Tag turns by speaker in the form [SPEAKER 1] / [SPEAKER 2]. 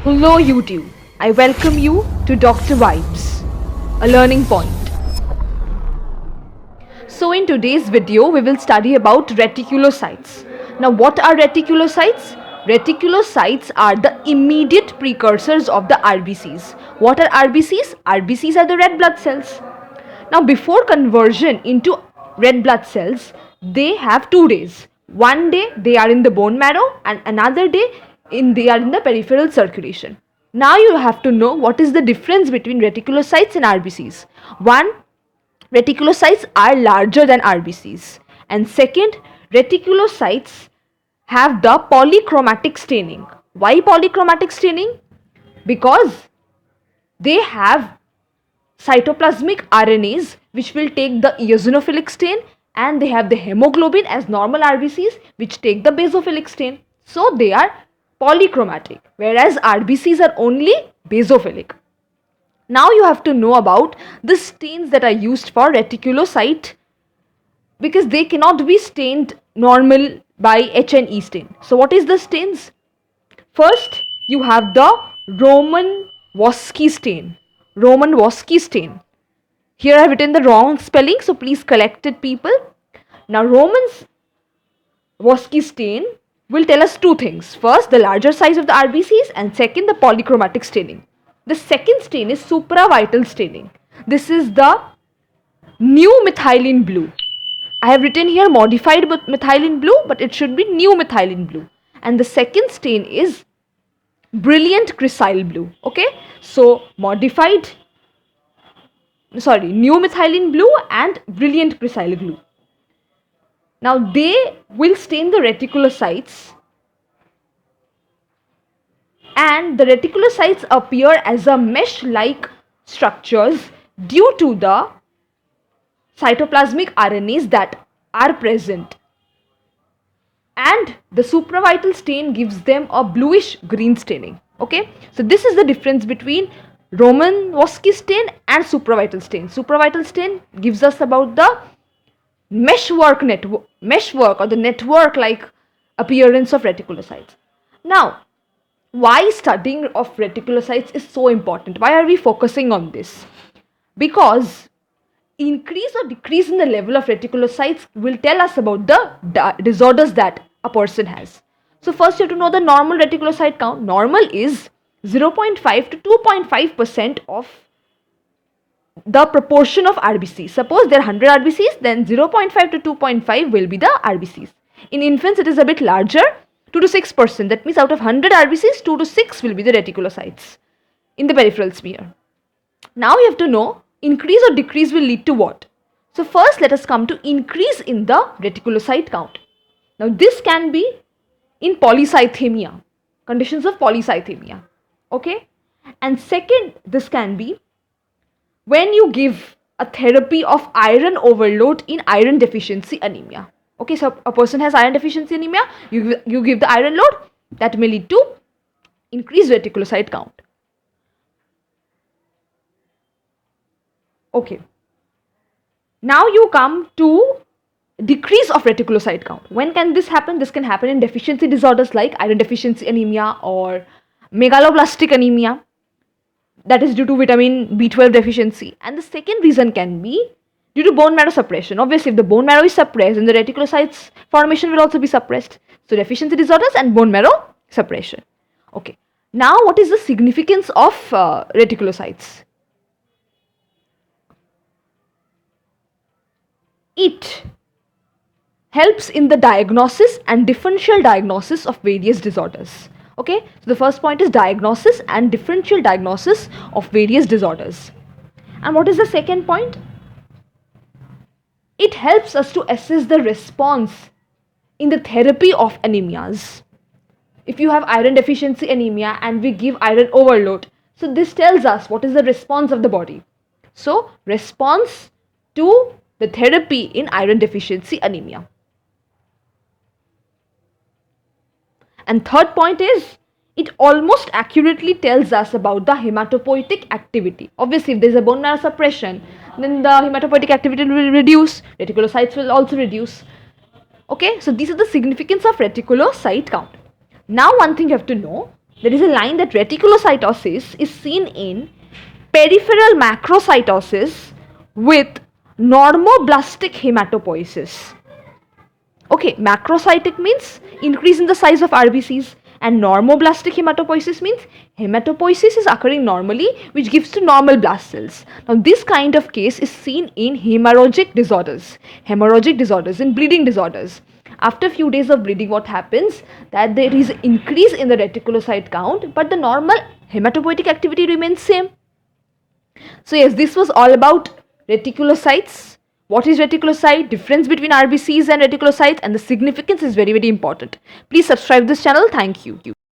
[SPEAKER 1] Hello YouTube, I welcome you to Dr. Vibes, a learning point. So in today's video, we will study about reticulocytes. Now what are reticulocytes? Reticulocytes are the immediate precursors of the RBCs. What are RBCs? RBCs are the red blood cells. Now before conversion into red blood cells, they have 2 days. One day they are in the bone marrow and another day they are in the peripheral circulation. Now you have to know what is the difference between reticulocytes and RBCs. One, reticulocytes are larger than RBCs. And second, reticulocytes have the polychromatic staining. Why polychromatic staining? Because they have cytoplasmic RNAs which will take the eosinophilic stain, and they have the hemoglobin as normal RBCs which take the basophilic stain. So they are polychromatic, whereas RBCs are only basophilic. Now you have to know about the stains that are used for reticulocyte, because they cannot be stained normal by H&E stain. So what is the stains? First, you have the Roman-Woski stain. Roman-Woski stain. Here I have written the wrong spelling, so please correct it, people. Now Roman-Woski stain will tell us two things. First, the larger size of the RBCs, and second, the polychromatic staining. The second stain is supravital staining. This is the new methylene blue. I have written here modified methylene blue, but it should be new methylene blue. And the second stain is brilliant cressyl blue. Okay, so new methylene blue and brilliant cressyl blue. Now they will stain the reticulocytes, and the reticulocytes appear as a mesh-like structures due to the cytoplasmic RNAs that are present, and the supravital stain gives them a bluish green staining. Okay, so this is the difference between Roman-Woski stain and supravital stain. Supravital stain gives us about the meshwork or the network like appearance of reticulocytes. Now, why studying of reticulocytes is so important? Why are we focusing on this? Because increase or decrease in the level of reticulocytes will tell us about the disorders that a person has. So first you have to know the normal reticulocyte count. Normal is 0.5 to 2.5% of the proportion of RBCs. Suppose there are 100 RBCs, then 0.5 to 2.5 will be the RBCs. In infants it is a bit larger, 2 to 6%. That means out of 100 RBCs, 2 to 6 will be the reticulocytes in the peripheral sphere. Now you have to know increase or decrease will lead to what? So first let us come to increase in the reticulocyte count. Now this can be in polycythemia, conditions of polycythemia. Okay, and second, this can be when you give a therapy of iron overload in iron deficiency anemia. Okay, so a person has iron deficiency anemia, you give the iron load, that may lead to increased reticulocyte count. Okay, now you come to decrease of reticulocyte count. When can this happen? This can happen in deficiency disorders like iron deficiency anemia or megaloblastic anemia, that is due to vitamin B12 deficiency. And the second reason can be due to bone marrow suppression. Obviously, if the bone marrow is suppressed, then the reticulocytes formation will also be suppressed. So deficiency disorders and bone marrow suppression. Okay, now what is the significance of reticulocytes? It helps in the diagnosis and differential diagnosis of various disorders. Okay, so the first point is diagnosis and differential diagnosis of various disorders. And what is the second point? It helps us to assess the response in the therapy of anemias. If you have iron deficiency anemia and we give iron overload, so this tells us what is the response of the body. So response to the therapy in iron deficiency anemia. And third point is it almost accurately tells us about the hematopoietic activity. Obviously, if there is a bone marrow suppression, then the hematopoietic activity will reduce, reticulocytes will also reduce. Okay, so these are the significance of reticulocyte count. Now one thing you have to know, there is a line that reticulocytosis is seen in peripheral macrocytosis with normoblastic hematopoiesis. Okay, macrocytic means increase in the size of RBCs, and normoblastic hematopoiesis means hematopoiesis is occurring normally, which gives to normal blast cells. Now, this kind of case is seen in hemorrhagic disorders in bleeding disorders. After few days of bleeding, what happens that there is increase in the reticulocyte count, but the normal hematopoietic activity remains same. So yes, this was all about reticulocytes. What is reticulocyte, difference between RBCs and reticulocytes, and the significance is very, very important. Please subscribe this channel. Thank you.